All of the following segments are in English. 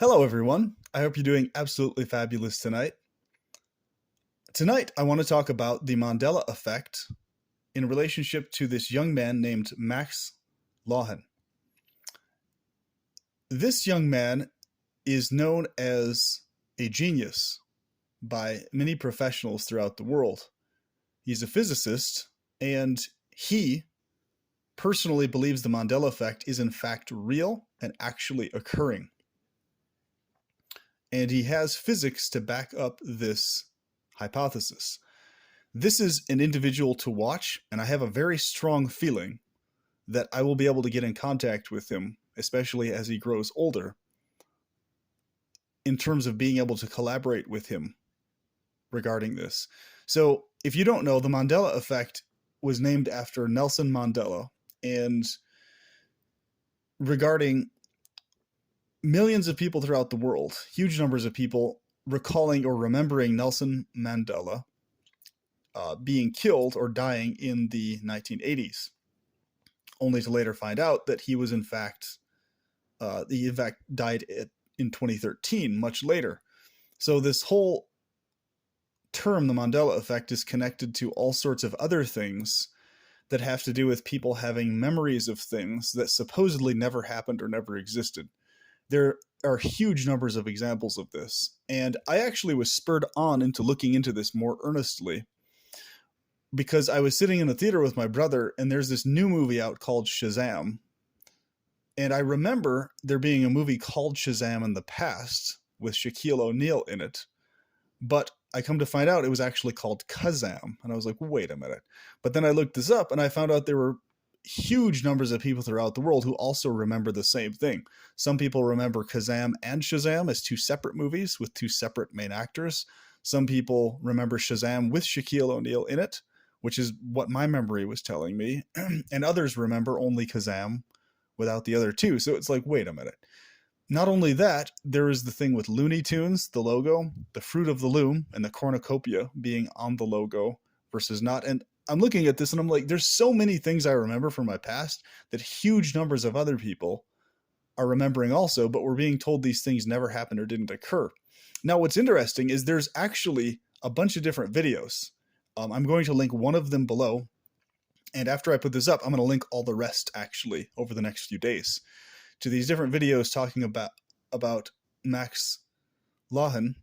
Hello, everyone. I hope you're doing absolutely fabulous tonight. Tonight, I want to talk about the Mandela effect in relationship to this young man named Max Lawhen. This young man is known as a genius by many professionals throughout the world. He's a physicist, and he personally believes the Mandela effect is in fact real and actually occurring. And he has physics to back up this hypothesis. This is an individual to watch, and I have a very strong feeling that I will be able to get in contact with him, especially as he grows older, in terms of being able to collaborate with him regarding this. So, if you don't know, the Mandela effect was named after Nelson Mandela, and regarding millions of people throughout the world, huge numbers of people recalling or remembering Nelson Mandela being killed or dying in the 1980s, only to later find out that he in fact died in 2013, much later. So this whole term, the Mandela effect, is connected to all sorts of other things that have to do with people having memories of things that supposedly never happened or never existed. There are huge numbers of examples of this, and I actually was spurred on into looking into this more earnestly because I was sitting in a theater with my brother, and there's this new movie out called Shazam. And I remember there being a movie called Shazam in the past with Shaquille O'Neal in it, but I come to find out it was actually called Kazam, and I was like, wait a minute. But then I looked this up, and I found out there were huge numbers of people throughout the world who also remember the same thing. Some people remember Kazam and Shazam as two separate movies with two separate main actors. Some people remember Shazam with Shaquille O'Neal in it, which is what my memory was telling me. And others remember only Kazam without the other two. So it's like, wait a minute. Not only that, there is the thing with Looney Tunes, the logo, the Fruit of the Loom, and the cornucopia being on the logo versus not. And I'm looking at this and I'm like, there's so many things I remember from my past that huge numbers of other people are remembering also, but we're being told these things never happened or didn't occur. Now, what's interesting is there's actually a bunch of different videos. I'm going to link one of them below. And after I put this up, I'm going to link all the rest actually over the next few days to these different videos talking about Max Lawhen.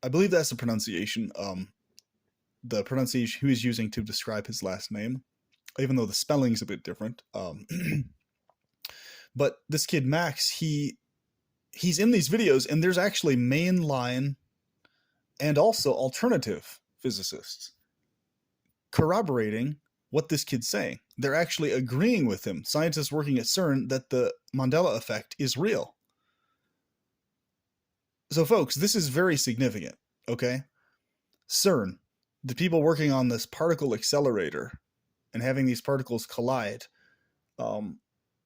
I believe that's the pronunciation he was using to describe his last name, even though the spelling's a bit different. But this kid Max, he's in these videos, and there's actually mainline and also alternative physicists corroborating what this kid's saying. They're actually agreeing with him, scientists working at CERN, that the Mandela effect is real. So folks, this is very significant, okay? CERN, the people working on this particle accelerator and having these particles collide,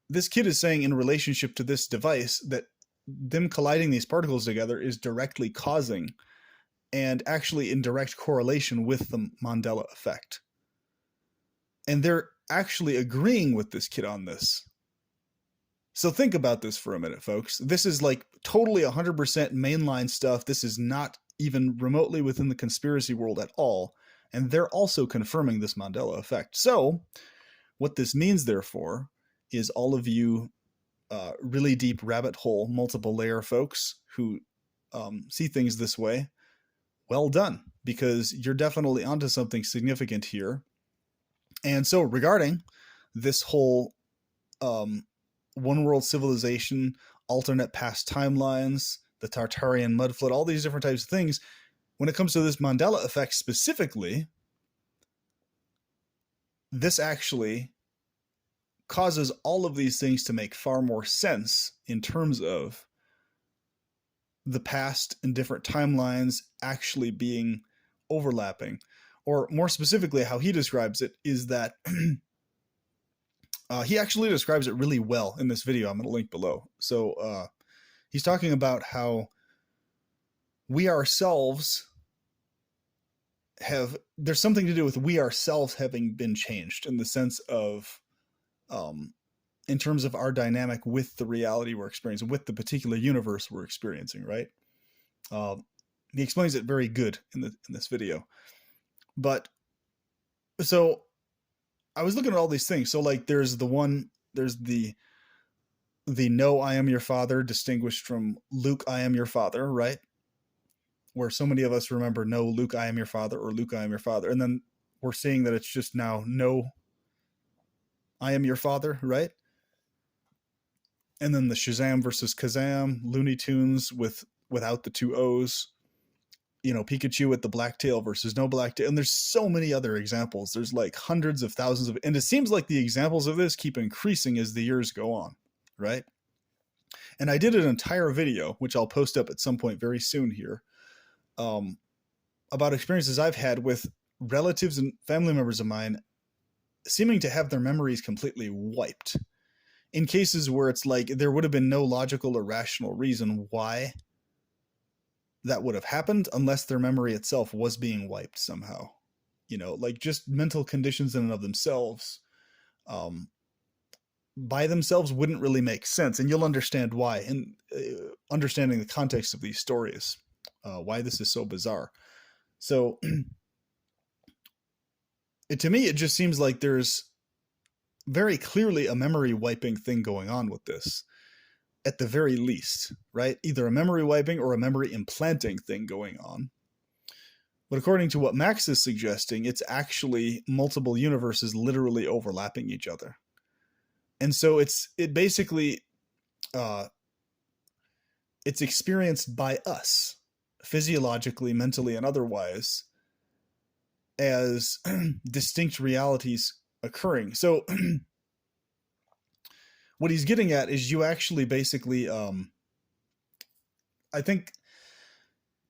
this kid is saying in relationship to this device that them colliding these particles together is directly causing and actually in direct correlation with the Mandela effect. And they're actually agreeing with this kid on this. So think about this for a minute, folks. This is like totally 100% mainline stuff. This is not even remotely within the conspiracy world at all. And they're also confirming this Mandela effect. So what this means, therefore, is all of you really deep rabbit hole, multiple layer folks who see things this way, well done, because you're definitely onto something significant here. And so regarding this whole one world civilization, alternate past timelines, the Tartarian mud flood, all these different types of things, when it comes to this Mandela effect specifically, this actually causes all of these things to make far more sense in terms of the past and different timelines actually being overlapping. Or more specifically, how he describes it is that he actually describes it really well in this video I'm going to link below. So he's talking about how we ourselves there's something to do with we ourselves having been changed in the sense of in terms of our dynamic with the reality we're experiencing, with the particular universe we're experiencing, right? Uh, he explains it very good in this video. But so I was looking at all these things. So like there's the no, I am your father, distinguished from Luke, I am your father, right? Where so many of us remember no, Luke, I am your father, or Luke, I am your father. And then we're seeing that it's just now no, I am your father, right? And then the Shazam versus Kazam, Looney Tunes without the two O's, you know, Pikachu with the black tail versus no black tail. And there's so many other examples. There's like hundreds of thousands of, and it seems like the examples of this keep increasing as the years go on, right? And I did an entire video, which I'll post up at some point very soon here, about experiences I've had with relatives and family members of mine seeming to have their memories completely wiped. In cases where it's like there would have been no logical or rational reason why that would have happened unless their memory itself was being wiped somehow. You know, like just mental conditions in and of themselves, by themselves wouldn't really make sense. And you'll understand why in understanding the context of these stories, why this is so bizarre. So to me, it just seems like there's very clearly a memory wiping thing going on with this, at the very least, right? Either a memory wiping or a memory implanting thing going on. But according to what Max is suggesting, it's actually multiple universes literally overlapping each other. And so it basically, it's experienced by us, physiologically, mentally, and otherwise, as distinct realities occurring. So what he's getting at is you actually basically, I think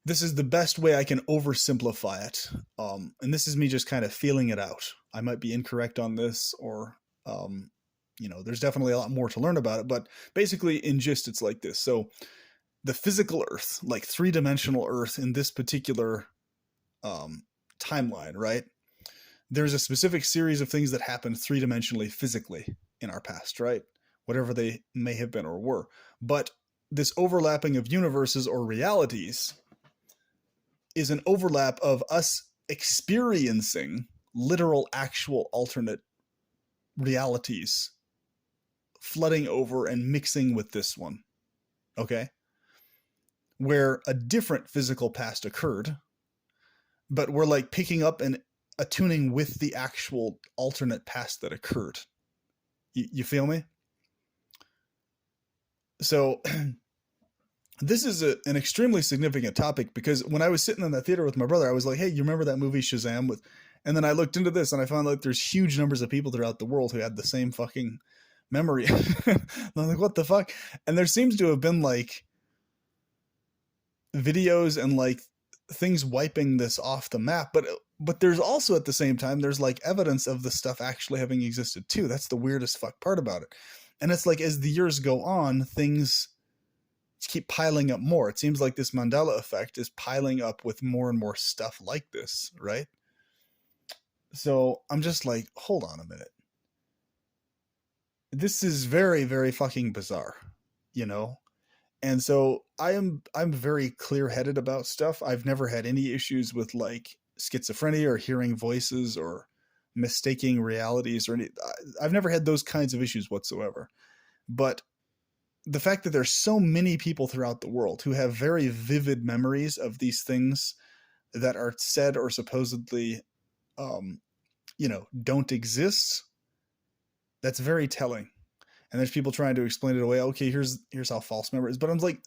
this is the best way I can oversimplify it. And this is me just kind of feeling it out. I might be incorrect on this, or, you know, there's definitely a lot more to learn about it, but basically in gist, it's like this. So the physical Earth, like three-dimensional Earth in this particular timeline, right? There's a specific series of things that happen three-dimensionally physically in our past, right? Whatever they may have been or were. But this overlapping of universes or realities is an overlap of us experiencing literal, actual, alternate realities flooding over and mixing with this one, okay? Where a different physical past occurred, but we're like picking up and attuning with the actual alternate past that occurred. You feel me? So this is an extremely significant topic, because when I was sitting in that theater with my brother, I was like, hey, you remember that movie Shazam? And then I looked into this and I found like there's huge numbers of people throughout the world who had the same fucking memory. I'm like, what the fuck? And there seems to have been like videos and like things wiping this off the map, but there's also at the same time there's like evidence of the stuff actually having existed too. That's the weirdest fuck part about it. And it's like as the years go on, things keep piling up more. It seems like this Mandela effect is piling up with more and more stuff like this, right? So I'm just like, hold on a minute. This is very, very fucking bizarre, you know? And so I'm very clear-headed about stuff. I've never had any issues with like schizophrenia or hearing voices or mistaking realities or any. I've never had those kinds of issues whatsoever. But the fact that there's so many people throughout the world who have very vivid memories of these things that are said or supposedly, you know, don't exist, that's very telling. And there's people trying to explain it away. Okay, here's how false memory is. But I'm like,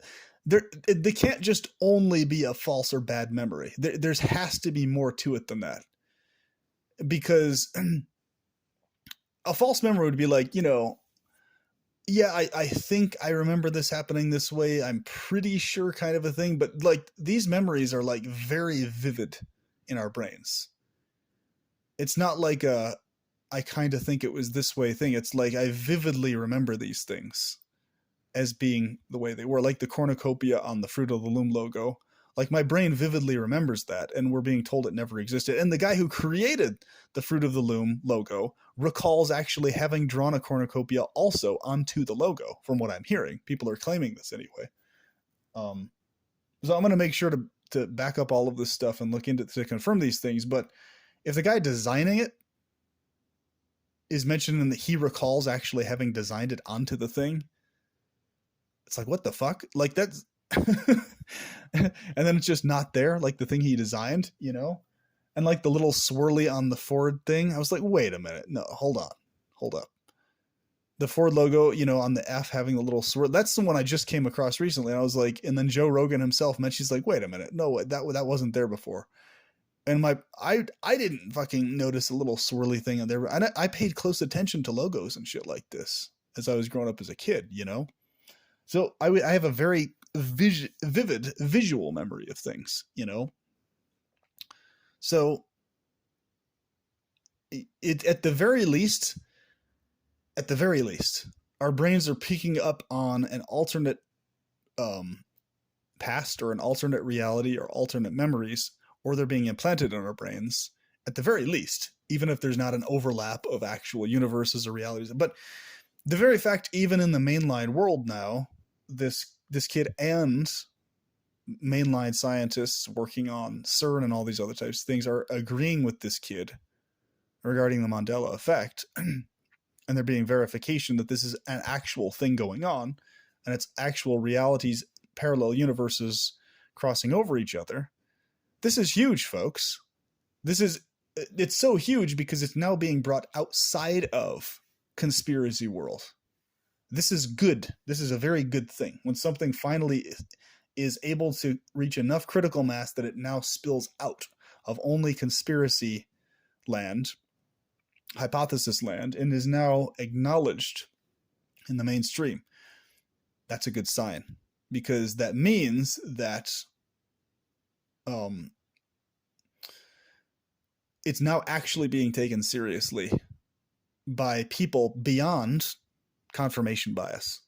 they can't just only be a false or bad memory. There's has to be more to it than that. Because a false memory would be like, you know, yeah, I think I remember this happening this way. I'm pretty sure, kind of a thing. But like these memories are like very vivid in our brains. It's not like I kind of think it was this way thing. It's like I vividly remember these things as being the way they were, like the cornucopia on the Fruit of the Loom logo. Like my brain vividly remembers that, and we're being told it never existed. And the guy who created the Fruit of the Loom logo recalls actually having drawn a cornucopia also onto the logo, from what I'm hearing. People are claiming this anyway. Um, so I'm going to make sure to back up all of this stuff and look into to confirm these things. But if the guy designing it is mentioning that he recalls actually having designed it onto the thing, it's like, what the fuck? Like, that's and then it's just not there, like the thing he designed, you know? And like the little swirly on the Ford thing, I was like, wait a minute. No, hold up. The Ford logo, you know, on the F having the little swirl, that's the one I just came across recently. And I was like, and then Joe Rogan himself mentioned, she's like, wait a minute. No, that wasn't there before. And I didn't fucking notice a little swirly thing on there. And I paid close attention to logos and shit like this as I was growing up as a kid, you know? So I have a very vivid visual memory of things, you know? So it at the very least, our brains are picking up on an alternate past or an alternate reality or alternate memories, or they're being implanted in our brains at the very least, even if there's not an overlap of actual universes or realities. But the very fact, even in the mainline world now, this kid and mainline scientists working on CERN and all these other types of things are agreeing with this kid regarding the Mandela effect, and there being verification that this is an actual thing going on, and it's actual realities, parallel universes crossing over each other. This is huge, folks. It's so huge because it's now being brought outside of conspiracy world. This is good. This is a very good thing. When something finally is able to reach enough critical mass that it now spills out of only conspiracy land, hypothesis land, and is now acknowledged in the mainstream. That's a good sign, because that means that it's now actually being taken seriously by people beyond confirmation bias.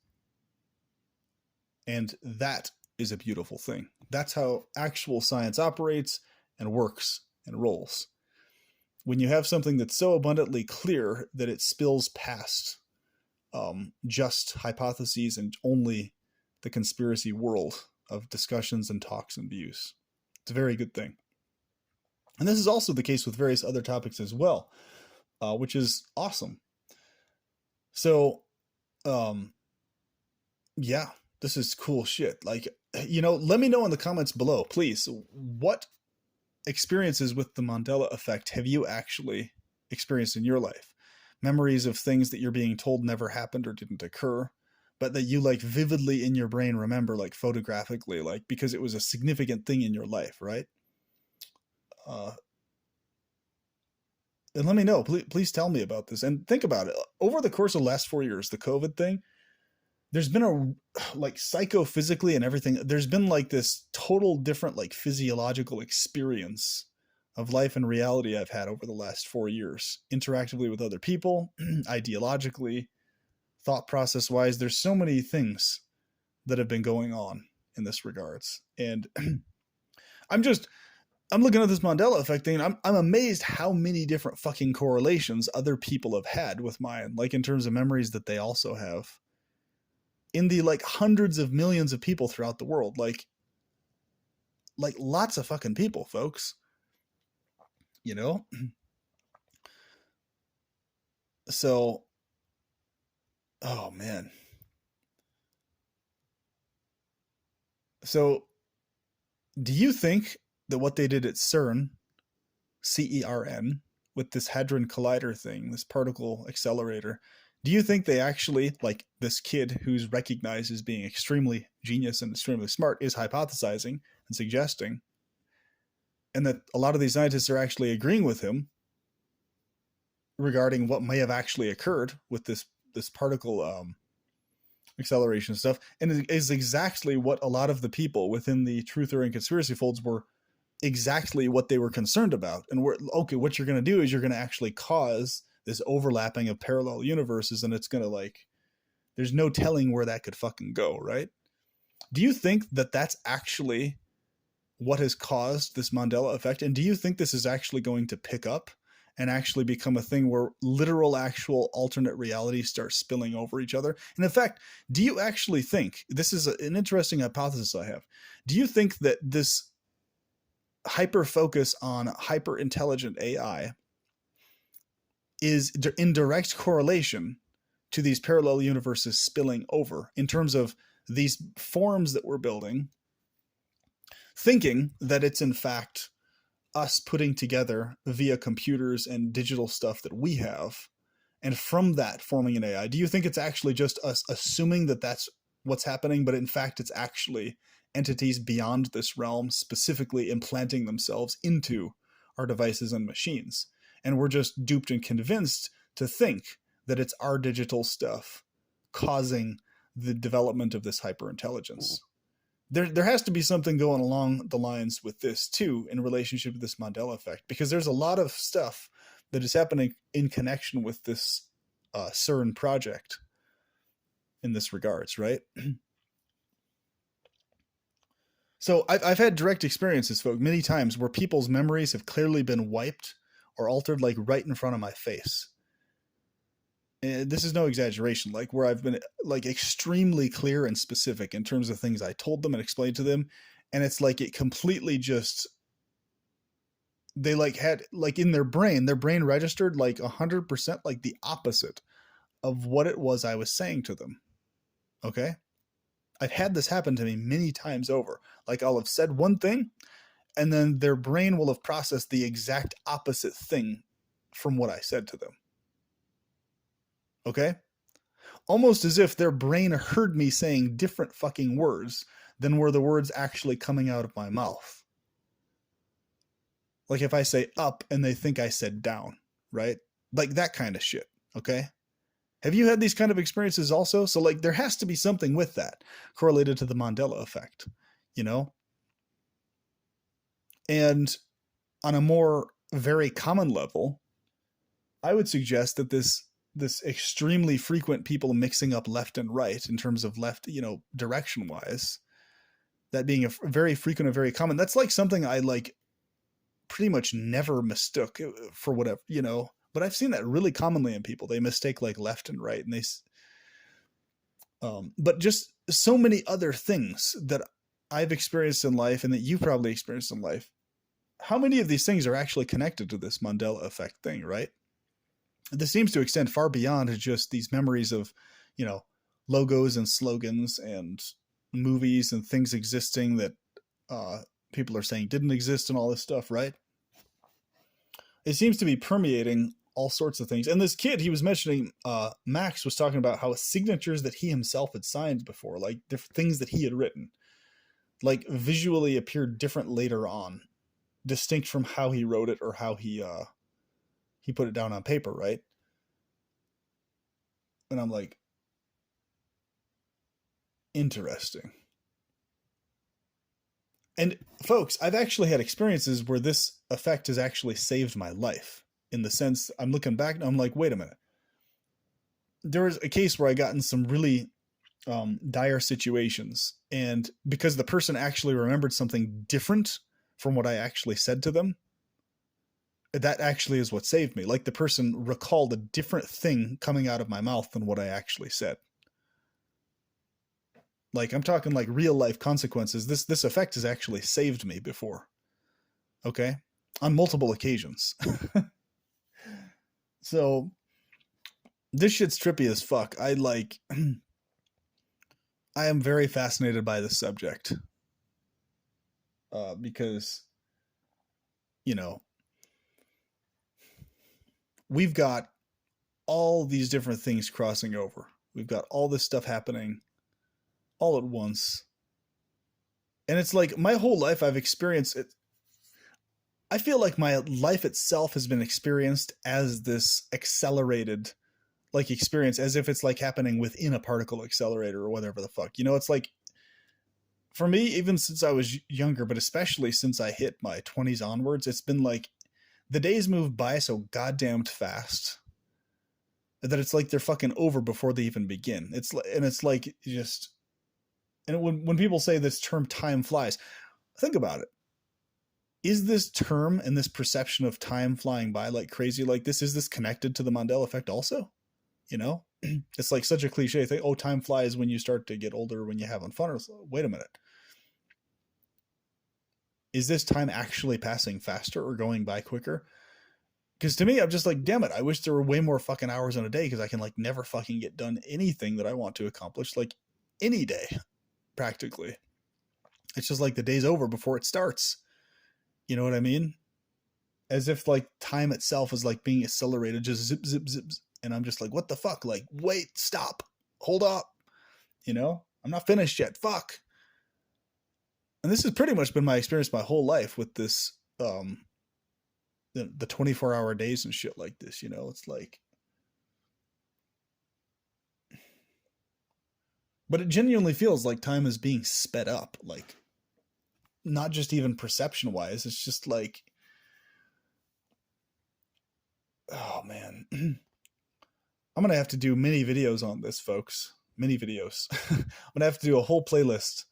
And that is a beautiful thing. That's how actual science operates and works and rolls. When you have something that's so abundantly clear that it spills past just hypotheses and only the conspiracy world of discussions and talks and views. It's a very good thing. And this is also the case with various other topics as well, which is awesome. So, yeah, this is cool shit. Like, you know, let me know in the comments below, please, what experiences with the Mandela effect have you actually experienced in your life? Memories of things that you're being told never happened or didn't occur, but that you like vividly in your brain remember, like photographically, like because it was a significant thing in your life, right? And let me know, please tell me about this. And think about it. Over the course of the last 4 years, the COVID thing, there's been a, like, psychophysically and everything, there's been like this total different, like, physiological experience of life and reality I've had over the last 4 years, interactively with other people, ideologically, thought process wise. There's so many things that have been going on in this regards. And I'm looking at this Mandela effect thing, and I'm amazed how many different fucking correlations other people have had with mine, like in terms of memories that they also have in the like hundreds of millions of people throughout the world, like lots of fucking people, folks, you know? So, oh man. So, do you think that what they did at CERN, CERN, with this Hadron Collider thing, this particle accelerator, do you think they actually, like this kid who's recognized as being extremely genius and extremely smart, is hypothesizing and suggesting, and that a lot of these scientists are actually agreeing with him regarding what may have actually occurred with this particle acceleration stuff, and it is exactly what a lot of the people within the truther and conspiracy folds were exactly what they were concerned about. And okay, what you're going to do is you're going to actually cause this overlapping of parallel universes, and it's going to, like, there's no telling where that could fucking go, right? Do you think that that's actually what has caused this Mandela effect? And do you think this is actually going to pick up and actually become a thing where literal, actual alternate realities start spilling over each other? And in fact, do you actually think, this is an interesting hypothesis I have, do you think that this hyper focus on hyper intelligent AI is in direct correlation to these parallel universes spilling over in terms of these forms that we're building, thinking that it's in fact us putting together via computers and digital stuff that we have, and from that forming an AI? Do you think it's actually just us assuming that that's what's happening, but in fact it's actually entities beyond this realm specifically implanting themselves into our devices and machines? And we're just duped and convinced to think that it's our digital stuff causing the development of this hyperintelligence. There has to be something going along the lines with this too in relationship to this Mandela effect, because there's a lot of stuff that is happening in connection with this CERN project in this regards, right? So I've had direct experiences, folks, many times where people's memories have clearly been wiped or altered, like right in front of my face. And this is no exaggeration, like where I've been like extremely clear and specific in terms of things I told them and explained to them. And it's like it completely just, they like had like in their brain registered like 100% like the opposite of what it was I was saying to them. Okay. I've had this happen to me many times over. Like I'll have said one thing and then their brain will have processed the exact opposite thing from what I said to them. Okay? Almost as if their brain heard me saying different fucking words than were the words actually coming out of my mouth. Like if I say up and they think I said down, right? Like that kind of shit, okay? Have you had these kind of experiences also? So like there has to be something with that correlated to the Mandela effect, you know? And on a more very common level, I would suggest that this extremely frequent people mixing up left and right in terms of left, you know, direction wise, that being a very frequent and very common, that's like something I like pretty much never mistook for whatever, you know, but I've seen that really commonly in people. They mistake like left and right, and they, but just so many other things that I've experienced in life and that you've probably experienced in life. How many of these things are actually connected to this Mandela effect thing, right? This seems to extend far beyond just these memories of, you know, logos and slogans and movies and things existing that people are saying didn't exist and all this stuff, right? It seems to be permeating all sorts of things. And this kid he was mentioning, Max, was talking about how signatures that he himself had signed before, like things that he had written, like visually appeared different later on, distinct from how he wrote it or how he put it down on paper, right? And I'm like, interesting. And folks, I've actually had experiences where this effect has actually saved my life, in the sense I'm looking back and I'm like, wait a minute. There was a case where I got in some really dire situations, and because the person actually remembered something different from what I actually said to them, that actually is what saved me. Like the person recalled a different thing coming out of my mouth than what I actually said. Like I'm talking like real life consequences. This effect has actually saved me before. Okay? On multiple occasions. So this shit's trippy as fuck. I am very fascinated by this subject. Because, you know, we've got all these different things crossing over. We've got all this stuff happening all at once. And it's like my whole life I've experienced it. I feel like my life itself has been experienced as this accelerated like experience, as if it's like happening within a particle accelerator or whatever the fuck. You know, it's like for me, even since I was younger, but especially since I hit my 20s onwards, it's been like the days move by so goddamned fast that it's like they're fucking over before they even begin. It's like just, and when people say this term time flies, think about it. is this term and this perception of time flying by like crazy like this, is this connected to the Mandela effect also? You know, it's like such a cliche thing. Oh, time flies when you start to get older, when you're having fun. Wait a minute. Is this time actually passing faster or going by quicker? Because to me, I'm just like, damn it, I wish there were way more fucking hours in a day because I can like never fucking get done anything that I want to accomplish, like any day, practically. It's just like the day's over before it starts. You know what I mean? As if like time itself is like being accelerated, just zip, zip, zip. And I'm just like, what the fuck? Like, wait, stop, hold up. You know, I'm not finished yet. Fuck. And this has pretty much been my experience my whole life with this, the 24-hour days and shit like this. You know, it's like, but it genuinely feels like time is being sped up. Like, not just even perception wise. It's just like, oh man. I'm going to have to do many videos on this, folks. Many videos. I'm going to have to do a whole playlist,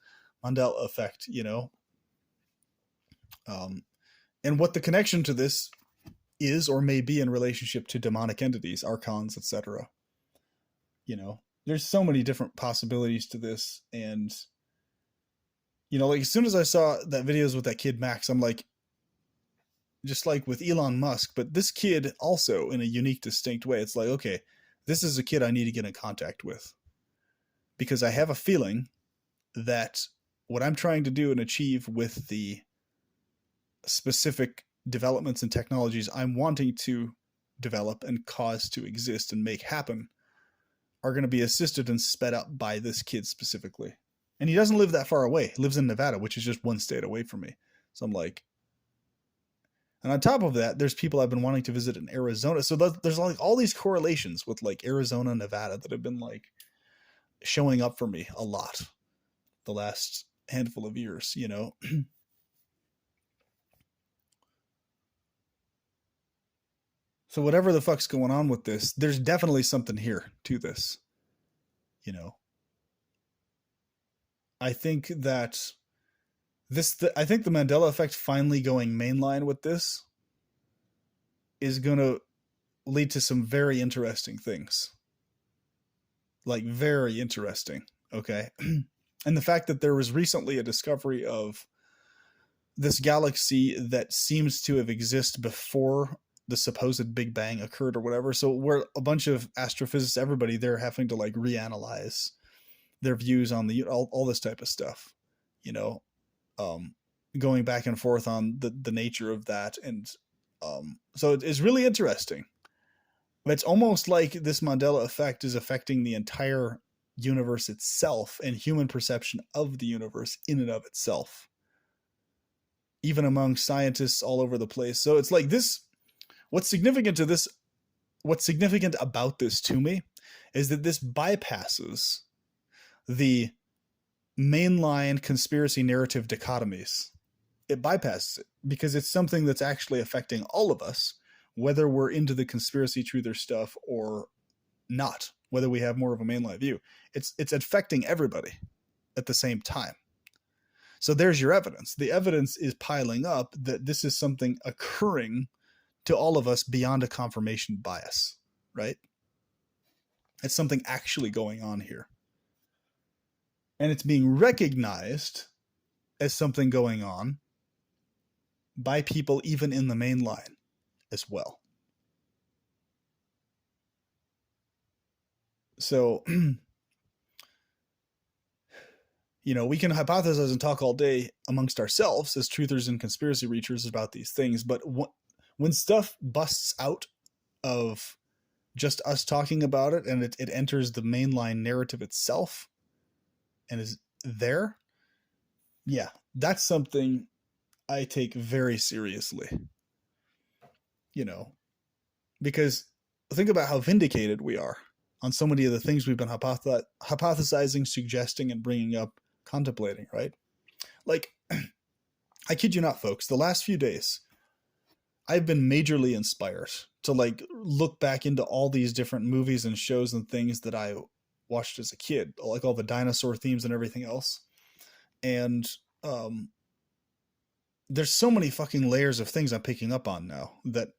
Mandela effect, you know? And what the connection to this is or may be in relationship to demonic entities, archons, etc. You know, there's so many different possibilities to this. And, you know, like as soon as I saw that videos with that kid Max, I'm like, just like with Elon Musk, but this kid also in a unique, distinct way. It's like, okay, this is a kid I need to get in contact with because I have a feeling that what I'm trying to do and achieve with the specific developments and technologies I'm wanting to develop and cause to exist and make happen are going to be assisted and sped up by this kid specifically. And he doesn't live that far away. He lives in Nevada, which is just one state away from me. So I'm like, and on top of that, there's people I've been wanting to visit in Arizona. So there's like all these correlations with like Arizona, Nevada that have been like showing up for me a lot the last handful of years, you know? So whatever the fuck's going on with this, there's definitely something here to this, you know? I think that I think the Mandela effect finally going mainline with this is going to lead to some very interesting things. Like very interesting. Okay. And the fact that there was recently a discovery of this galaxy that seems to have existed before the supposed Big Bang occurred or whatever. So where a bunch of astrophysicists, everybody, they're having to like reanalyze their views on all this type of stuff, you know, going back and forth on the nature of that. And so it's really interesting. It's almost like this Mandela effect is affecting the entire universe itself and human perception of the universe in and of itself, even among scientists all over the place. So it's like this, what's significant about this to me is that this bypasses the mainline conspiracy narrative dichotomies. It bypasses it because it's something that's actually affecting all of us, whether we're into the conspiracy truther stuff or not, whether we have more of a mainline view. It's affecting everybody at the same time. So there's your evidence. The evidence is piling up that this is something occurring to all of us beyond a confirmation bias, right? It's something actually going on here. And it's being recognized as something going on by people even in the main line as well. So, you know, we can hypothesize and talk all day amongst ourselves as truthers and conspiracy reachers about these things, but when stuff busts out of just us talking about it and it enters the mainline narrative itself and is there, yeah, that's something I take very seriously, you know, because think about how vindicated we are on so many of the things we've been hypothesizing, suggesting, and bringing up, contemplating, right? Like, I kid you not, folks, the last few days, I've been majorly inspired to like look back into all these different movies and shows and things that I watched as a kid, like all the dinosaur themes and everything else. And there's so many fucking layers of things I'm picking up on now that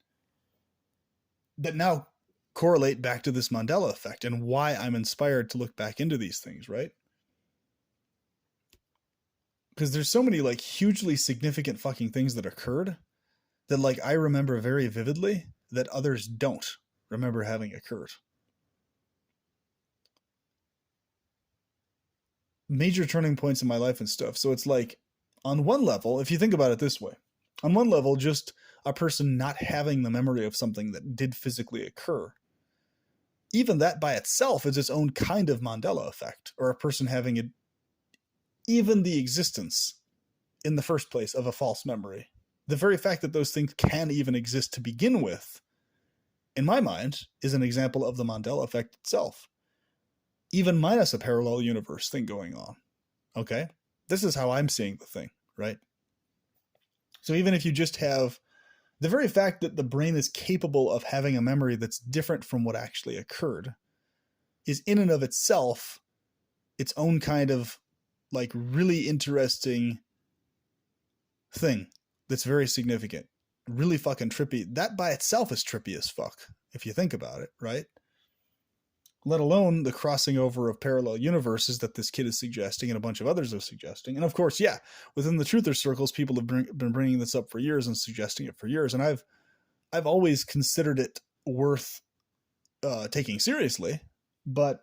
now correlate back to this Mandela effect and why I'm inspired to look back into these things, right? Because there's so many like hugely significant fucking things that occurred that like I remember very vividly that others don't remember having occurred. Major turning points in my life and stuff. So it's like, on one level, if you think about it this way, on one level, just a person not having the memory of something that did physically occur, even that by itself is its own kind of Mandela effect, or a person having it, even the existence in the first place of a false memory. The very fact that those things can even exist to begin with, in my mind, is an example of the Mandela effect itself. Even minus a parallel universe thing going on. Okay? This is how I'm seeing the thing, right? So even if you just have the very fact that the brain is capable of having a memory that's different from what actually occurred is in and of itself its own kind of like really interesting thing that's very significant. Really fucking trippy. That by itself is trippy as fuck, if you think about it, right? Let alone the crossing over of parallel universes that this kid is suggesting and a bunch of others are suggesting. And of course, yeah, within the truther circles, people have been bringing this up for years and suggesting it for years. And I've always considered it worth taking seriously, but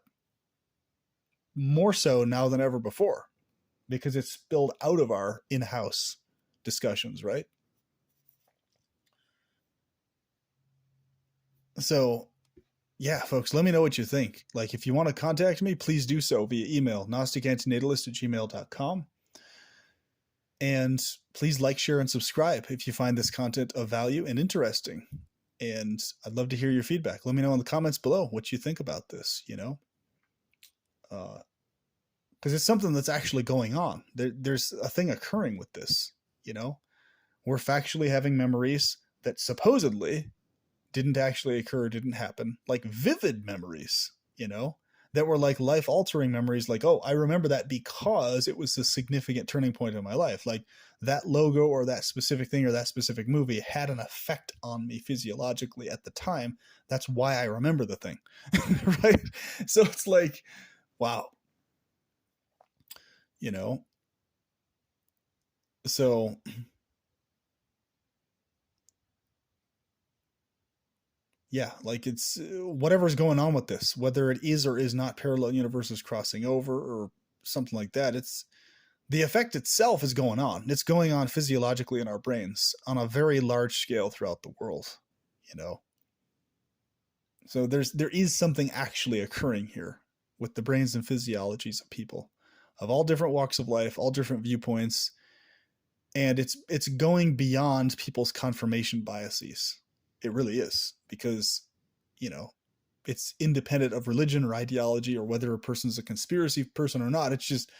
more so now than ever before, because it's spilled out of our in-house discussions, right? So yeah, folks, let me know what you think. Like, if you want to contact me, please do so via email, gnosticantinatalist@gmail.com. And please like, share, and subscribe if you find this content of value and interesting. And I'd love to hear your feedback. Let me know in the comments below what you think about this, you know? Because it's something that's actually going on. There's a thing occurring with this, you know? We're factually having memories that supposedly didn't actually occur, didn't happen, like vivid memories, you know, that were like life altering memories. Like, oh, I remember that because it was a significant turning point in my life. Like that logo or that specific thing or that specific movie had an effect on me physiologically at the time. That's why I remember the thing. Right. So it's like, wow, you know, so yeah, like it's whatever's going on with this, whether it is or is not parallel universes crossing over or something like that. It's the effect itself is going on. It's going on physiologically in our brains on a very large scale throughout the world, you know. So there is something actually occurring here with the brains and physiologies of people of all different walks of life, all different viewpoints, and it's going beyond people's confirmation biases. It really is, because, you know, it's independent of religion or ideology or whether a person's a conspiracy person or not. It's just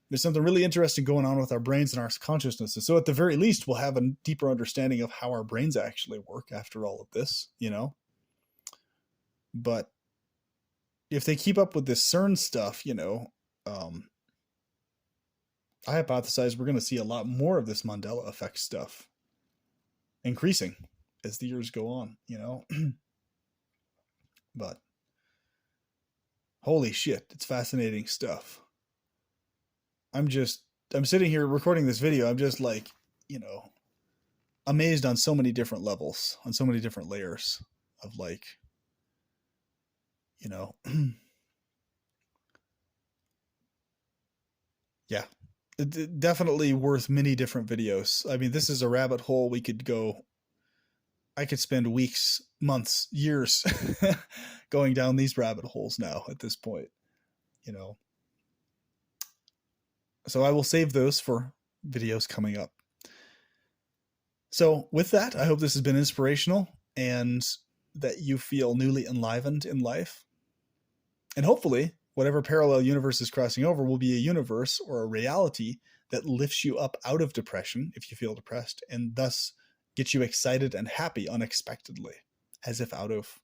there's something really interesting going on with our brains and our consciousnesses. So at the very least, we'll have a deeper understanding of how our brains actually work after all of this, you know. But if they keep up with this CERN stuff, you know, I hypothesize we're going to see a lot more of this Mandela effect stuff increasing as the years go on, you know. But holy shit, it's fascinating stuff. I'm sitting here recording this video. I'm just like, you know, amazed on so many different levels, on so many different layers of like, you know, yeah, definitely worth many different videos. I mean, this is a rabbit hole we could go. I could spend weeks, months, years going down these rabbit holes now at this point, you know. So I will save those for videos coming up. So with that, I hope this has been inspirational and that you feel newly enlivened in life. And hopefully, whatever parallel universe is crossing over will be a universe or a reality that lifts you up out of depression if you feel depressed, and thus gets you excited and happy unexpectedly, as if out of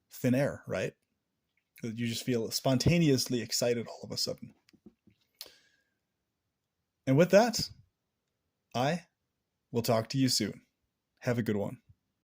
thin air, right? You just feel spontaneously excited all of a sudden. And with that, I We'll talk to you soon. Have a good one.